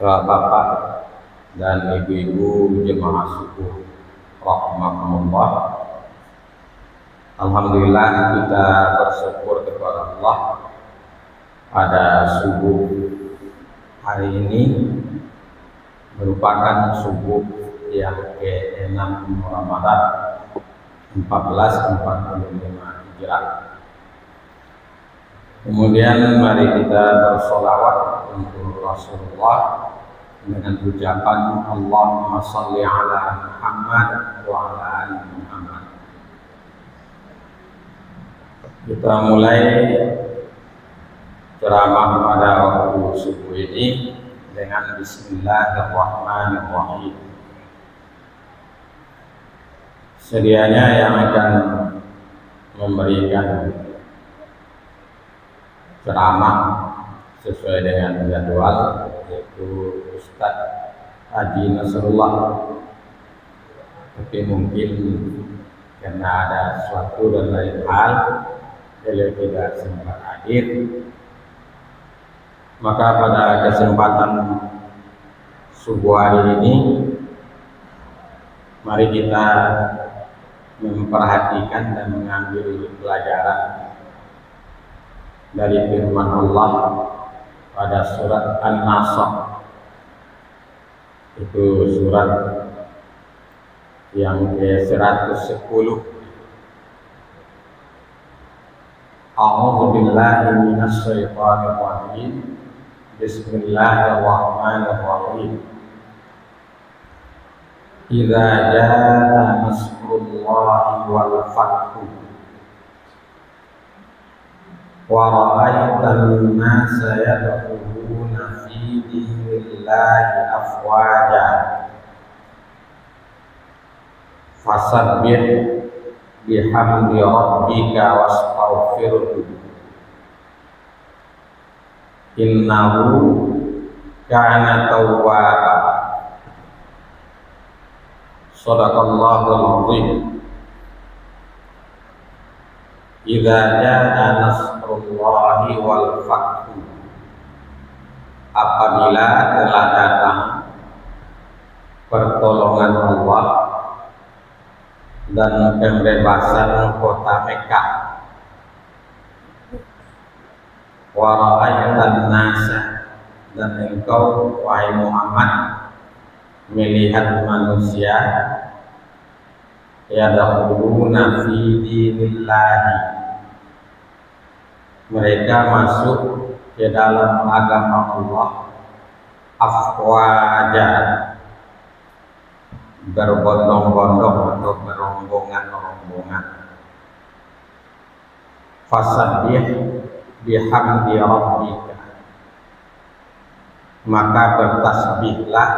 Bapak dan ibu-ibu jemaah subuh rahimakumullah. Alhamdulillah kita bersyukur kepada Allah pada subuh hari ini merupakan subuh yang ke-6 Ramadan 1445 Hijrah. Kemudian mari kita bersolawat untuk Rasulullah dengan ucapan Allahumma sholli ala Muhammad wa ala ali Muhammad. Kita mulai ceramah pada waktu subuh ini dengan Bismillahirrahmanirrahim. Sedianya yang akan memberikan ceramah sesuai dengan jadwal yaitu Ustaz Haji Nasrullah, tapi mungkin karena ada suatu dan lain hal beliau tidak sempat hadir, maka pada kesempatan subuh hari ini mari kita memperhatikan dan mengambil pelajaran dari firman Allah pada surat An-Nasr. Itu surat yang ke-110. A'udzu billahi minasy syaithanir rajim. Bismillahirrahmanirrahim. Idza jaa nasrullahi wal fathu wa ra'aitan nasa yadkhuluna fi dinillahi afwaja fasabbih bihamdi rabbika wastaghfirhu innahu kana tawwaba. Shadaqallahul azim. Idza jaa nasrullahi wal fathu, apabila telah datang pertolongan Allah dan pembebasan kota Mekah. Wa ra'aitan nasa, dan engkau wahai Muhammad melihat manusia yadkhuluna fi dinillahi, mereka masuk ke dalam agama Allah afwaja, berbondong-bondong atau berombongan-rombongan. Fasabbih bihamdi rabbika, maka bertasbihlah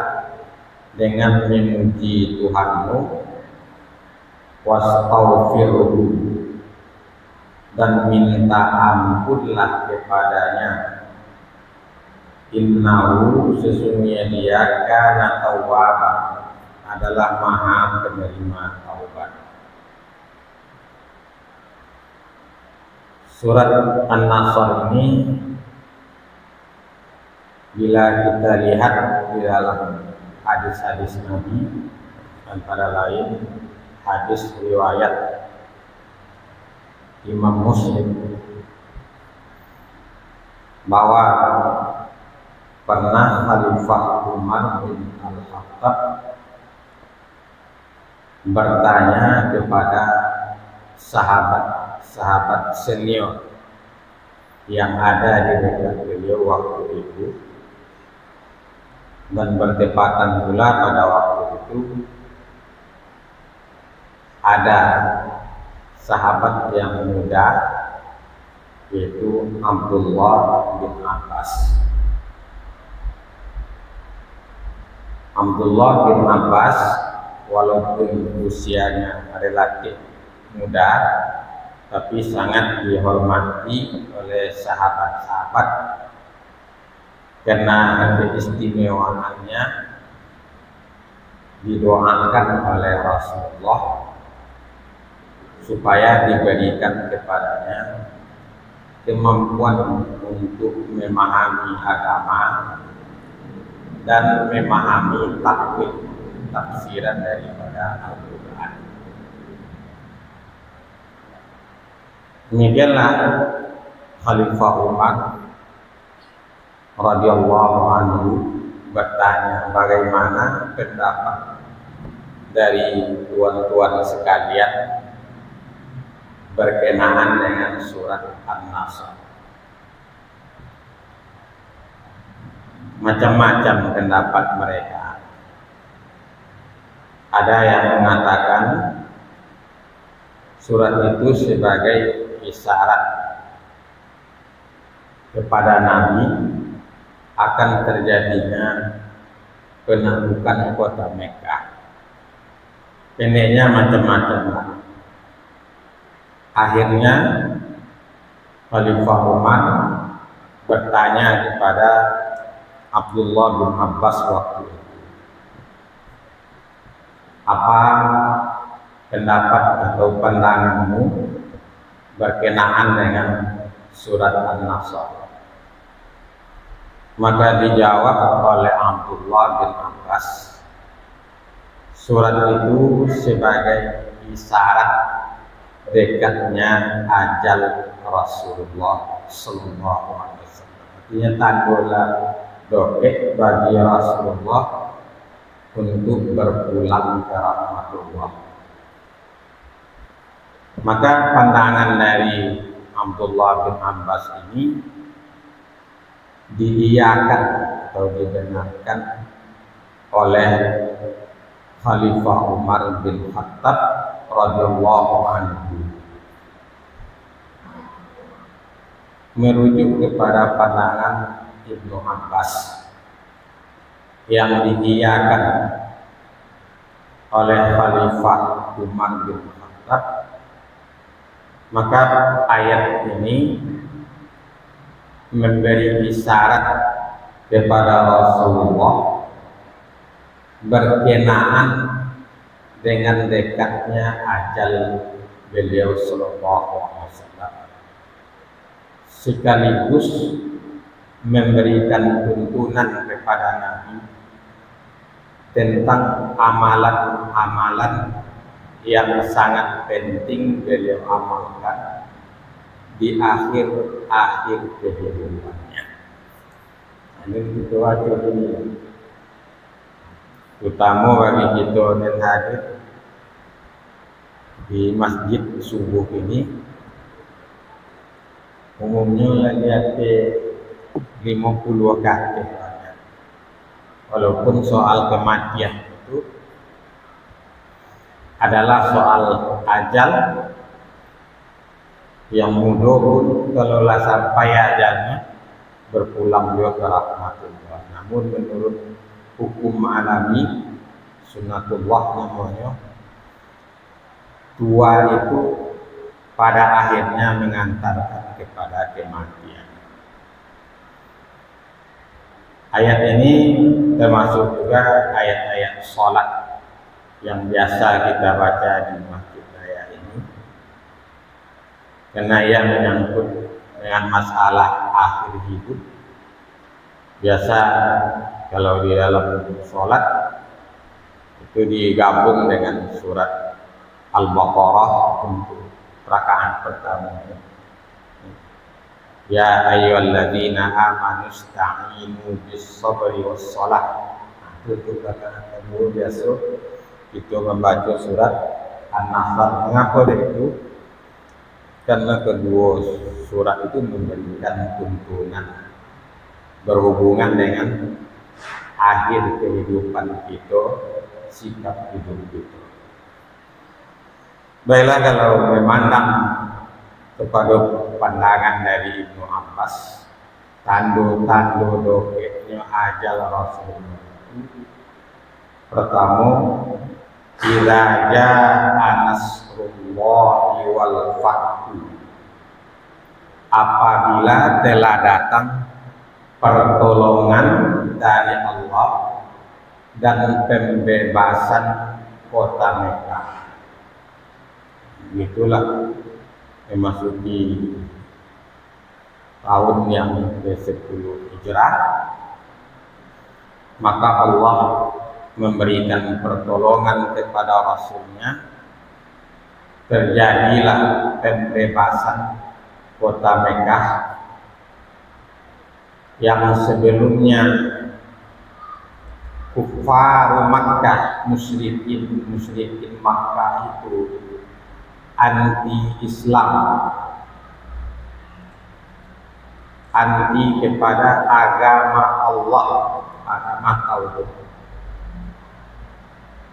dengan memuji Tuhanmu, wastaghfirhu, dan minta ampunlah kepadanya, innahu, sesungguhnya dia kana tawwaba, adalah maha penerima taubat. Surat An-Nasr ini bila kita lihat di dalam hadis-hadis Nabi, antara lain hadis riwayat Imam Muslim, bahwa pernah Khalifah Umar bin Al-Khattab bertanya kepada sahabat senior yang ada di dekat beliau waktu itu, dan bertepatan pula pada waktu itu ada sahabat yang muda yaitu Abdullah bin Abbas. Abdullah bin Abbas walaupun usianya relatif muda, tapi sangat dihormati oleh sahabat-sahabat karena keistimewaannya, didoakan oleh Rasulullah supaya diberikan kepadanya kemampuan untuk memahami agama dan memahami takwil tafsiran daripada Al-Quran. Demikianlah Khalifah Umar radhiyallahu anhu bertanya, bagaimana pendapat dari tuan-tuan sekalian berkenaan dengan surat An-Nasr. Macam-macam pendapat mereka. Ada yang mengatakan surat itu sebagai isyarat kepada Nabi akan terjadinya penaklukan kota Mekah. Pendeknya macam-macam. Akhirnya Khalifah Umar bertanya kepada Abdullah bin Abbas waktu itu, apa pendapat atau pandanganmu berkenaan dengan surat An-Nasr? Maka dijawab oleh Abdullah bin Abbas, surat itu sebagai isyarat dekatnya ajal Rasulullah Sallallahu Alaihi Wasallam. Artinya tanda doa bagi Rasulullah untuk berpulang ke rahmatullah. Maka pandangan dari Abdullah bin Abbas ini diiyakan atau dibenarkan oleh Khalifah Umar bin Khattab radhiyallahu anhu, merujuk kepada pandangan Ibnu Abbas yang diiyakan oleh Khalifah Umar bin Khattab. Maka ayat ini memberi isyarat kepada Rasulullah berkenaan dengan dekatnya ajal beliau Sallallahu Alaihi Wasallam, sekaligus memberikan tuntunan kepada Nabi tentang amalan-amalan yang sangat penting beliau amalkan di akhir kehidupannya. Ini kita wajib ini, utama bagi kita yang hadir di masjid subuh ini. Umumnya lagi ada 50 kali, walaupun soal kematian itu adalah soal ajal yang mudah pun kalau sampai ajalnya berpulang dia ke rahmatullah. Namun menurut hukum alami sunnatullah namanya, tua itu pada akhirnya mengantarkan kepada kematian. Ayat ini termasuk juga ayat-ayat sholat yang biasa kita baca di masjid raya ini, karena ia menyangkut dengan masalah akhir hidup. Biasa kalau di dalam sholat itu digabung dengan surat Al-Baqarah untuk rakaat pertama. Ya ayyuhalladzina amanu ista'inu bis-sabri was-shalah. Itu rakaat kedua biasa kita membaca surat An-Nasr. Mengapa itu? Karena kedua surat itu memberikan tuntunan berhubungan dengan akhir kehidupan kita, sikap hidup kita. Baiklah, kalau memandang kepada pandangan dari Ibnu Abbas, tanda-tanda doketnya ajal Rasulullah itu, pertama, idza jaa nasrullahi wal fathu, apabila telah datang pertolongan dari Allah dan pembebasan kota Mekah. Itulah memasuki tahun yang ke-10 Hijrah. maka Allah memberikan pertolongan kepada Rasulnya, terjadilah pembebasan kota Mekah yang sebelumnya kufar Makkah, musyrikin Makkah itu anti Islam, anti kepada agama Allah, agama tauhid.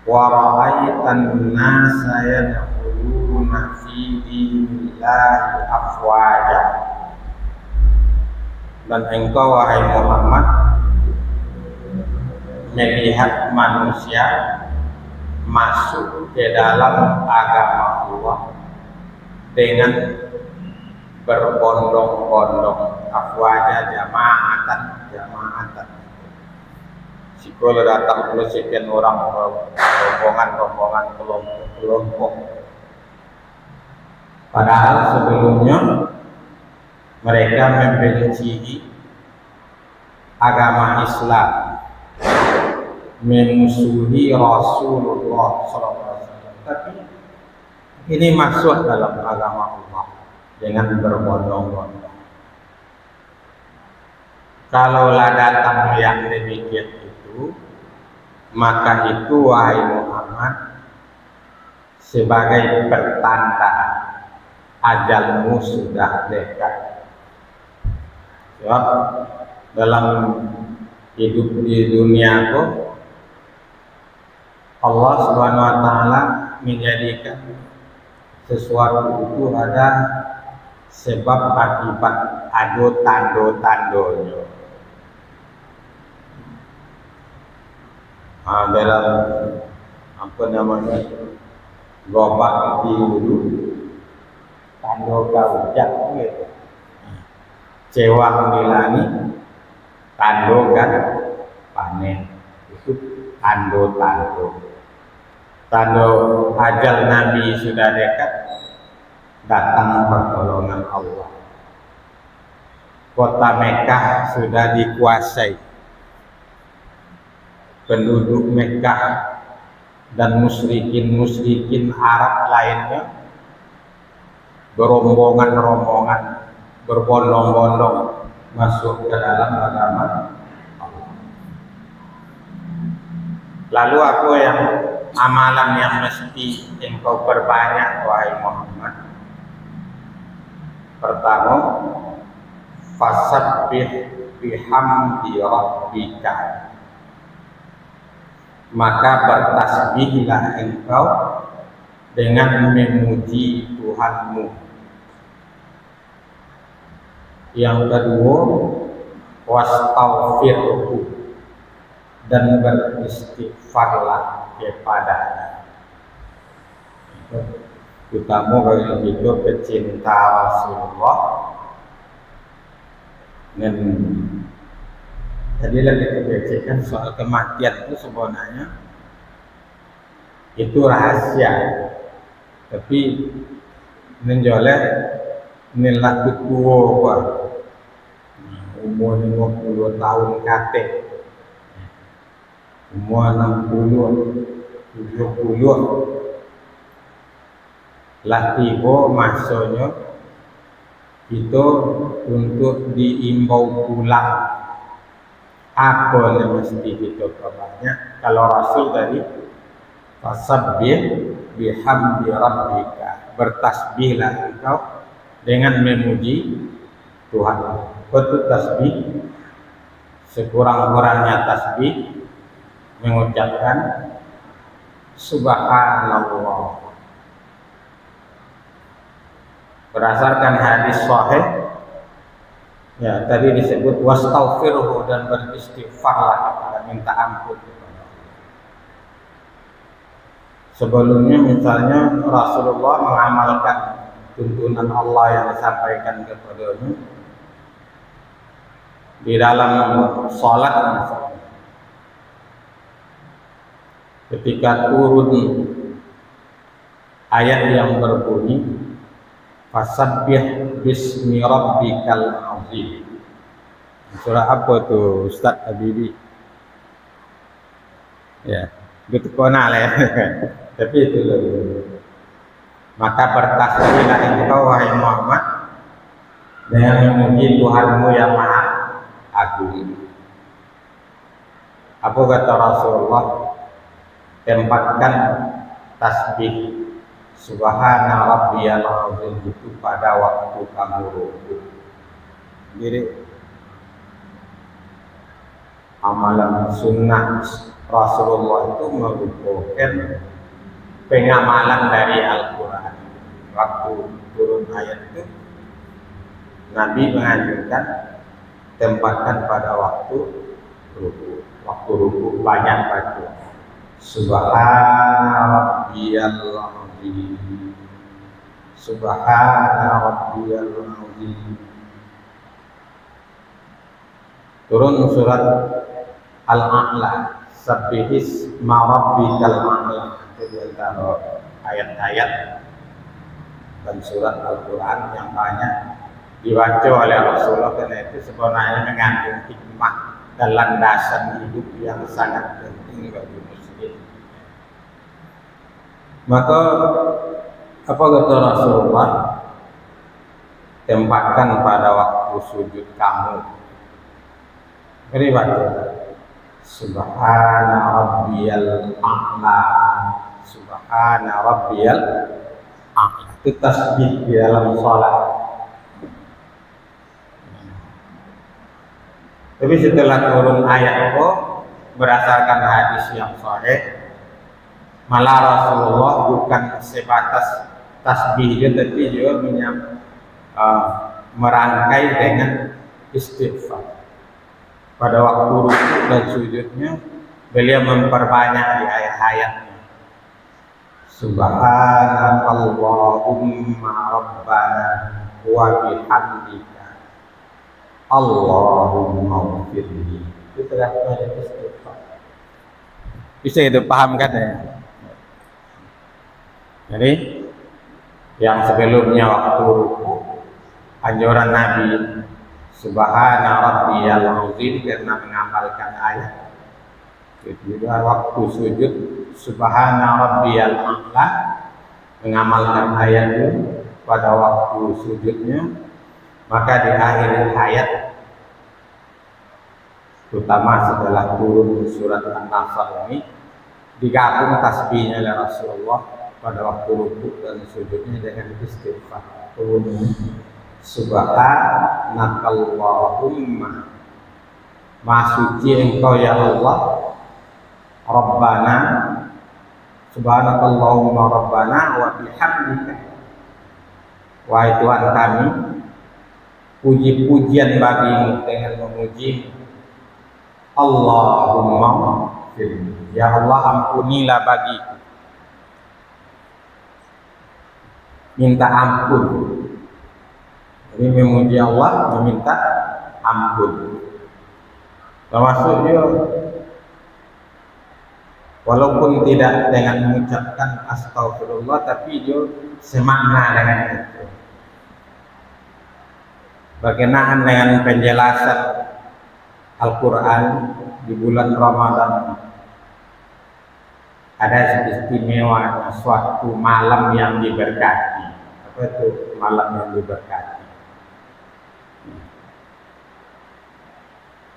Wa ra'aitan nasa yadkhuluna fi dinillahi afwaja, dan engkau wahai Muhammad melihat manusia masuk ke dalam agama Allah dengan berbondong-bondong, afwaja jamaatan. Kalau datang dulu sekian orang, rombongan, kelompok. Padahal sebelumnya mereka membenci agama Islam, memusuhi Rasulullah SAW. Tapi ini masuk dalam agama Allah dengan berbondong-bondong. Kalaulah datang yang demikian itu, maka itu wahai Muhammad sebagai pertanda ajalmu sudah dekat. Sebab dalam hidup di dunia itu Allah Subhanahu wa taala menjadikan sesuatu itu ada sebab akibat, ada tanda-tandanya. Dalam apa namanya, gobak di dulu tanda kaujak gitu, cewang dilani tanda kan panen, itu tanda ajal Nabi sudah dekat, datang pertolongan Allah. Kota Mekah sudah dikuasai, penduduk Mekah dan musyrikin Arab lainnya berombongan-rombongan, berbondong-bondong masuk ke dalam agama Allah. Lalu apa yang amalan yang mesti engkau perbanyak wahai Muhammad? Pertama, fasabbih bihamdi rabbika, maka bertasbihlah engkau dengan memuji Tuhanmu. Yang kedua, wastaghfirhu, dan beristighfarlah kepadanya. Utama kalau hidup pecinta Rasulullah. Dan tadi lagi kita soal kematian itu sebenarnya itu rahasia, tapi menjoleh inilah ketua gua umur 50 tahun kate, umur 60, 70 lah tiba masanya itu untuk diimbau pulang. Apa yang mesti kita perbanyak? Kalau Rasul tadi fasabbih bihamdi rabbika, bertasbihlah engkau dengan memuji Tuhan. Betul tasbih, sekurang-kurangnya tasbih mengucapkan subhanallah. Berdasarkan hadis sahih, ya tadi disebut wastaghfirhu, dan beristighfarlah kepada, minta ampun kepada Allah. Sebelumnya misalnya Rasulullah mengamalkan tuntunan Allah yang disampaikan kepadanya di dalam sholat misalnya. Ketika turun ayat yang berbunyi fasabbih bismi rabbikal azim. Surah apa tu Ustaz Habibi? Ya, itu kona lah ya. Tapi itu loh. Maka bertasbihlah engkau wahai Muhammad dengan memuji Tuhanmu yang Maha Agung. Apa kata Rasulullah? Tempatkan tasbih Subhana rabbiyal azim itu pada waktu kamu rukuk. Jadi amalan sunnah Rasulullah itu merupakan pengamalan dari Al-Quran. Waktu turun ayat itu Nabi menganjurkan tempatkan pada waktu rukuk. Waktu rukuk banyak baca Subhana rabbiyal azim, Subhana rabbiyal azim. Turun surat Al-A'la, Sabbihis ma'rabbikal a'la. Itu antara ayat-ayat dan surat Al-Quran yang banyak dibaca oleh Rasulullah, karena itu sebenarnya mengandung hikmah dan landasan hidup yang sangat penting bagi muslim. Maka apa kata Rasulullah? Tempatkan pada waktu sujud kamu. Jadi baca Subhana rabbiyal a'la, Subhana rabbiyal a'la. Itu tasbih di dalam sholat. Tapi setelah turun ayat itu berdasarkan hadis yang sahih, malah Rasulullah bukan sebatas tasbih, tapi juga merangkai dengan istighfar. Pada waktu rukuk dan sujudnya beliau memperbanyak di ayat-ayatnya. Subhanakallahumma rabbana wa bihamdika Allahumma ighfirli. Itu telah banyak istighfar. Bisa itu paham kan ya? Jadi yang sebelumnya waktu rukuk anjuran Nabi Subhana rabbiyal azim karena mengamalkan ayat. Juga waktu sujud Subhana rabbiyal a'la mengamalkan ayat itu pada waktu sujudnya. Maka di akhir ayat, terutama setelah turun surat An-Nasr ini, digabung tasbihnya oleh Rasulullah pada waktu rukuk dan sujudnya dengan istighfar. Subhanakallahumma, Maha suci engkau ya Allah, Rabbana, Subhanakallahumma Rabbana wa bihamdika, wahai Tuhan kami, puji-pujian bagimu dengan memuji. Allahumma firli, ya Allah ampunilah bagiku. Minta ampun. Jadi memuji Allah, meminta ampun. Termasuk dia walaupun tidak dengan mengucapkan astagfirullah, tapi dia semakna dengan itu. Berkenaan dengan penjelasan Al-Quran di bulan Ramadan, ada istimewa suatu malam yang diberkati. Apa itu malam yang diberkati?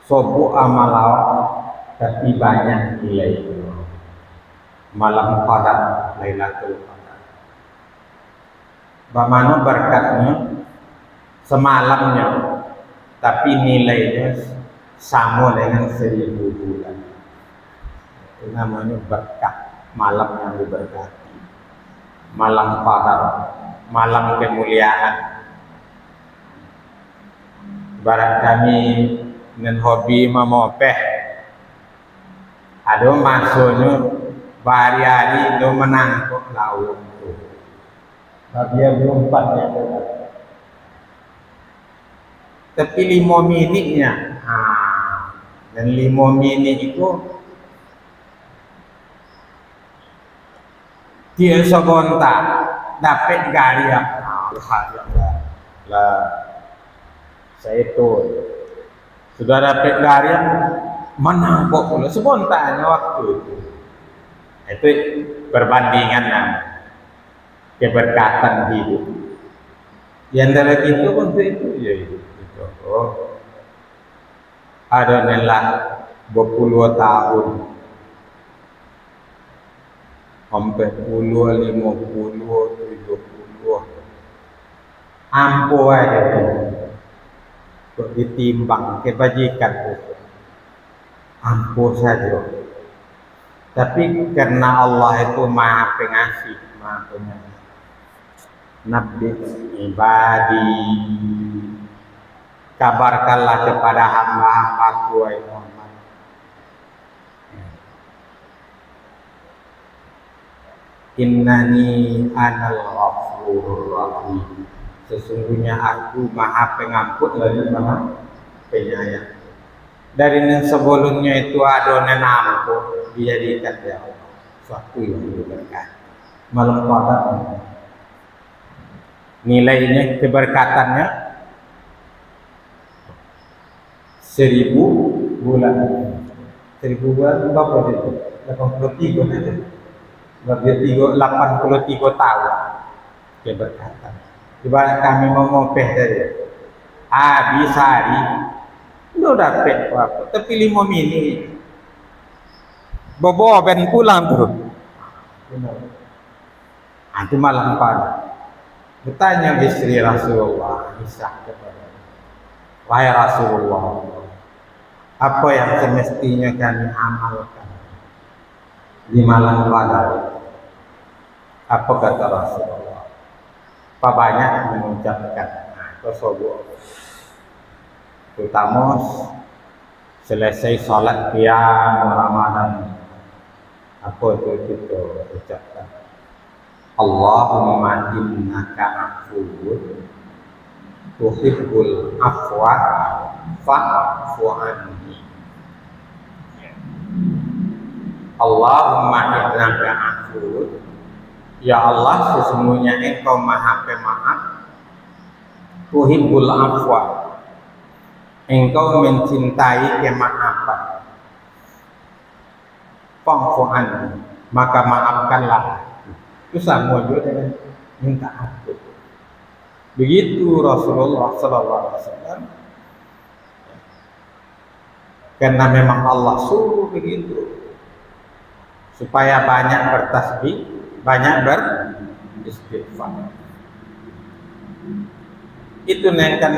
Sobu amalawat tapi banyak nilai itu. Malam Qadar, Lailatul Qadar. Bagaimana berkatnya? Semalamnya, tapi nilainya sama dengan 1000 bulan. Itu namanya berkat, malam yang diberkati, malam Qadar, malam kemuliaan. Barat kami dengan hobi memopeh, ada masuknya hari-hari itu menangkap laut itu. Bagian 24-nya. Tapi 5 minitnya, dan 5 menit itu dia segonta dapat gariak. Saya itu sudah dapat gariak, menangkap pula segontanya waktu itu. Itu perbandingan keberkatan hidup. Di antara itu untuk itu ya itu. Oh, ada nelah 20 tahun, sampai 50, 70, ampuh aja kok ditimbang kebajikan itu, ampuh saja. Tapi karena Allah itu Maha Pengasih, Maha Penyayang. Nabi ibadi, kabarkanlah kepada hamba-hambaku wahai Muhammad. Innani anal ghafurur rahim. Sesungguhnya aku Maha Pengampun lagi Maha Penyayang. Dari yang sebelumnya itu adonan ampun dijadikan ya Allah suatu yang berkat. Malam qadar nilainya keberkatannya 1000 bulan. 1000 bulan berapa itu? 83 aja. Berarti 83 tahun keberkatan. Ibarat kami memopeh dari habis hari lu dapat apa? Tapi 5 menit bobo ben pulang tuh. Itu malam pada bertanya istri Rasulullah Aisyah kepada, wahai Rasulullah, apa yang semestinya kami amalkan di malam Qadar? Apa kata Rasulullah? Apa banyak mengucapkan tersebut, terutama selesai salat qiyam Ramadan. Apa itu kita ucapkan? Allahumma innaka afuwwun tuhibbul afwa fa'fu anni. Allahumma innaka afuwwun, ya Allah sesungguhnya Engkau Maha Pemaaf, tuhibbul afwa, Engkau mencintai kemaafan, fa'fu anni, maka maafkanlah. Itu sama juga dengan minta ampun. Begitu Rasulullah SAW. Karena memang Allah suruh begitu, supaya banyak bertasbih, banyak beristighfar. Itu kan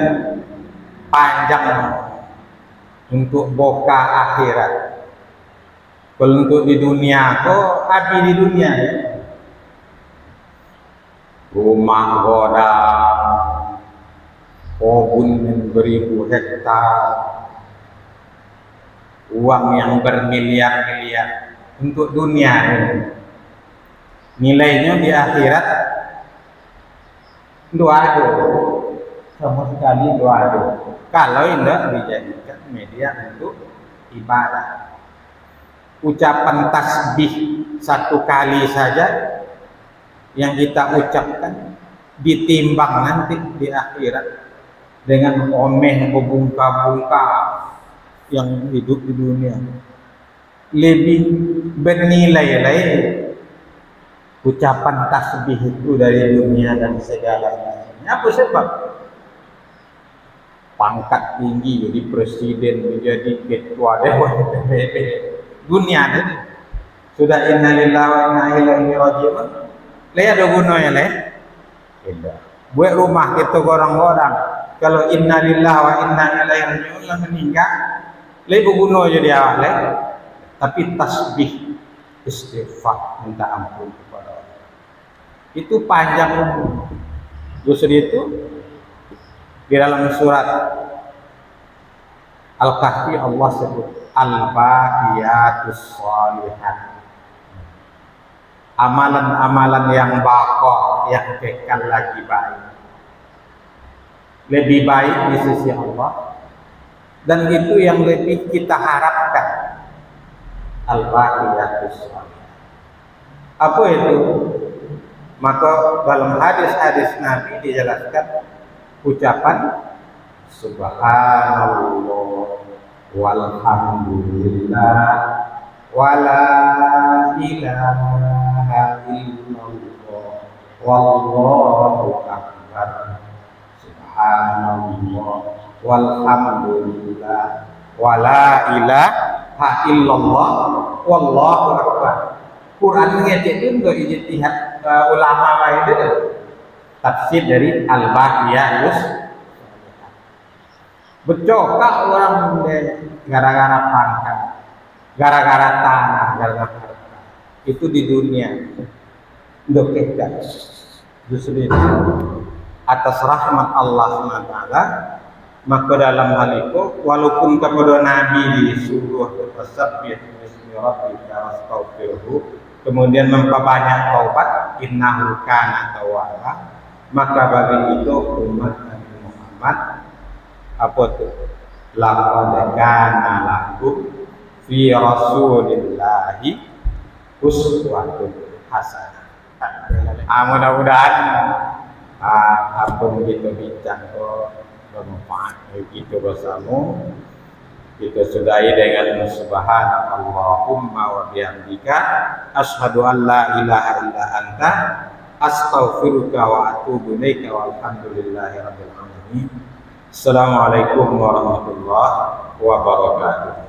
panjang untuk boka akhirat. Kalau untuk di dunia kok habis di dunia ya. Rumah godam, kebun yang beribu hektar, uang yang bermiliar-miliar untuk dunia ini. Nilainya di akhirat doado, sama sekali doado. Kalau tidak dijadikan media untuk ibadah. Ucapan tasbih 1 kali saja yang kita ucapkan ditimbang nanti di akhirat dengan omeh berbungka-bungka yang hidup di dunia, lebih bernilai lain ucapan tasbih itu dari dunia dan segalanya. Apa sebab? Pangkat tinggi, jadi presiden, menjadi ketua dewan PBB dunia ini sudah innalillahi wa inna ilaihi raji'un. Leh ada gunanya leh? Tidak. Buat rumah kita orang-orang kalau innalillahi wa inna ilaihi raji'un lah meninggal, leh berguna je dia leh. Tapi tasbih, istighfar, minta ampun kepada Allah. Itu panjang. Justru itu di dalam surat Al-Kahfi Allah sebut al-baqiyatus shalihat, amalan-amalan yang baqa, yang kekal lagi baik, lebih baik di sisi Allah, dan itu yang lebih kita harapkan. Al-baqiyatus shalihat apa itu? Maka dalam hadis-hadis Nabi dijelaskan ucapan subhanallah walhamdulillah wala ilaha illallah wallahu akbar subhanallah walhamdulillah wala ilaha illallah wallahu akbar. Quran ngecek itu ijtihad ulama lain itu tafsir dari Al-Baqiyus. Becokak orang gara-gara pangkat, gara-gara tanah, gara-gara harta. Itu di dunia. Doketkan. Justru itu atas rahmat Allah SWT, maka dalam hal itu walaupun kepada Nabi disuruh tasabbih bismi rabbika wastaghfirhu, kemudian memperbanyak taubat, innahu kana tawwaba, maka bagi itu umat Nabi Muhammad apa tuh? Laqad kana lakum fi rasulillahi uswatun hasanah. Mudah-mudahan apa begitu bincang bermanfaat begitu bersama. Kita sudahi dengan subhanallahumma wa bihamdika asyhadu an la ilaha illa anta astaghfiruka wa atubu ilaika walhamdulillahi rabbil alamin. Assalamualaikum warahmatullahi wabarakatuh.